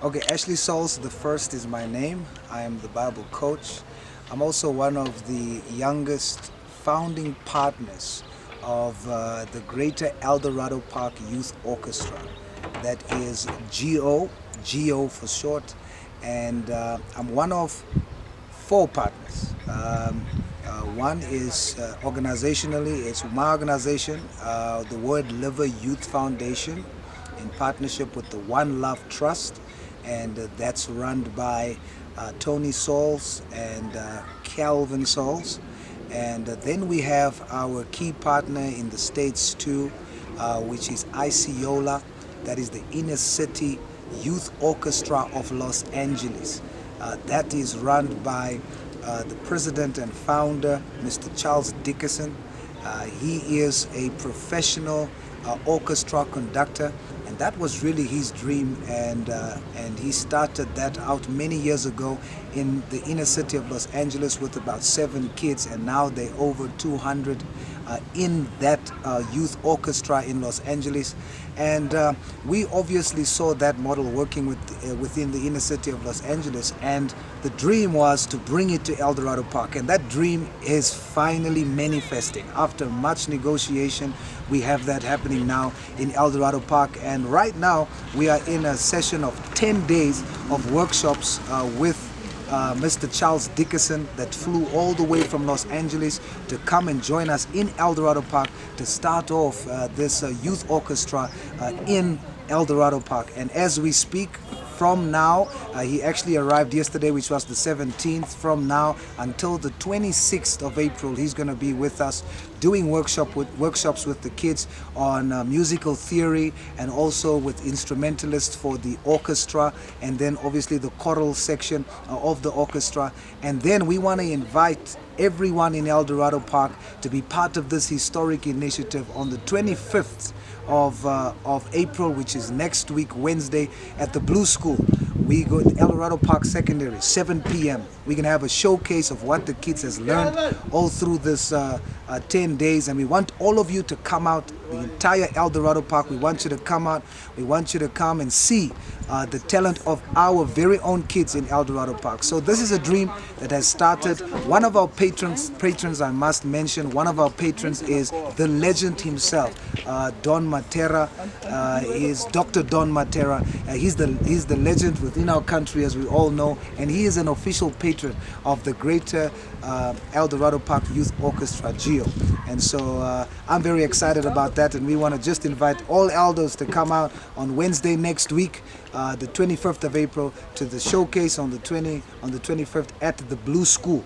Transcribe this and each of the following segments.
Okay, Ashley Sauls the first is my name. I am the Bible coach. I'm also one of the youngest founding partners of the Greater Eldorado Park Youth Orchestra. That is GEYO for short. And I'm one of four partners. One is organizationally, it's my organization, the Word Liver Youth Foundation, in partnership with the One Love Trust, and that's run by Tony Sauls and Calvin Sauls. And then we have our key partner in the States too, which is ICOLA, that is the Inner City Youth Orchestra of Los Angeles. That is run by the president and founder, Mr. Charles Dickerson. He is a professional orchestra conductor, and that was really his dream, and he started that out many years ago in the inner city of Los Angeles with about 7 kids, and now they're over 200 in that youth orchestra in Los Angeles. And we obviously saw that model working within the inner city of Los Angeles, and the dream was to bring it to Eldorado Park, and that dream is finally manifesting. After much negotiation, we have that happening now in Eldorado Park, and right now we are in a session of 10 days of workshops with Mr. Charles Dickerson, that flew all the way from Los Angeles to come and join us in Eldorado Park to start off this youth orchestra in Eldorado Park. And as we speak, from now, he actually arrived yesterday, which was the 17th. From now until the 26th of April, he's going to be with us doing workshops with the kids on musical theory, and also with instrumentalists for the orchestra, and then obviously the choral section of the orchestra. And then we want to invite everyone in Eldorado Park to be part of this historic initiative on the 25th of April, which is next week, Wednesday, at the Blue School. We go to Eldorado Park Secondary, 7 p.m. We're going to have a showcase of what the kids has learned all through this 10 days, and we want all of you to come out, the entire Eldorado Park. We want you to come out. We want you to come and see the talent of our very own kids in Eldorado Park. So this is a dream that has started. One of our patrons I must mention, one of our patrons is the legend himself, Don Matera. Is Dr. Don Matera. He's the legend within our country, as we all know, and he is an official patron of the Greater Eldorado Park Youth Orchestra, GEYO. And so I'm very excited about that, and we want to just invite all elders to come out on Wednesday next week, the 25th of April, to the showcase on the 25th at the Blue School,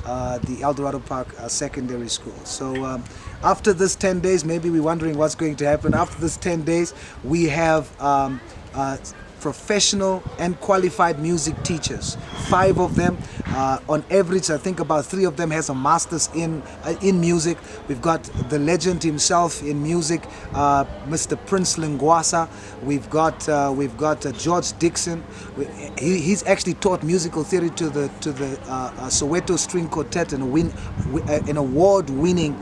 the Eldorado Park Secondary School. So after this 10 days, maybe we're wondering what's going to happen. After this 10 days, we have professional and qualified music teachers, 5 of them. On average, I think about 3 of them has a master's in music. We've got the legend himself in music, Mr. Prince Lingwasa. We've got George Dixon. He's actually taught musical theory to the Soweto String Quartet, and an award-winning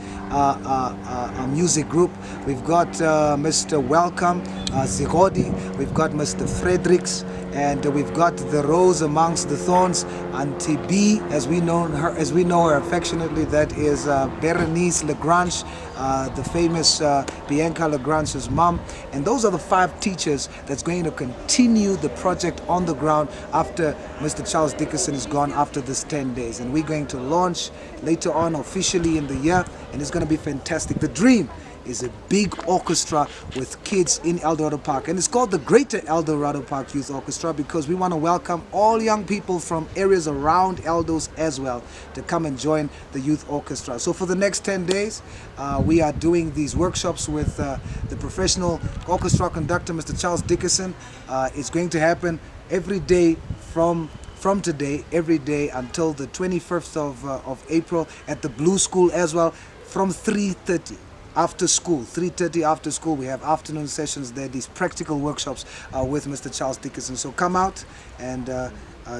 music group. We've got Mr. Welcome Zigodi. We've got Mr. Fredericks, and we've got the Rose Amongst the Thorns, Auntie B, as we know her affectionately. That is Berenice Lagrange, the famous Bianca Lagrange's mom. And those are the 5 teachers that's going to continue the project on the ground after Mr. Charles Dickerson is gone after this 10 days. And we're going to launch later on officially in the year, and it's going to be fantastic. The dream is a big orchestra with kids in Eldorado Park, and it's called the Greater Eldorado Park Youth Orchestra because we want to welcome all young people from areas around Eldos as well to come and join the youth orchestra. So for the next 10 days, we are doing these workshops with the professional orchestra conductor, Mr. Charles Dickerson. It's going to happen every day from today, every day until the 21st of April at the Blue School as well, from 3:30. After school, 3:30 after school, we have afternoon sessions there, these practical workshops with Mr. Charles Dickerson. So come out and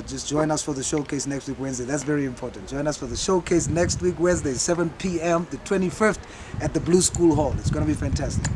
just join us for the showcase next week, Wednesday. That's very important. Join us for the showcase next week, Wednesday, 7 p.m., the 25th, at the Blue School Hall. It's going to be fantastic.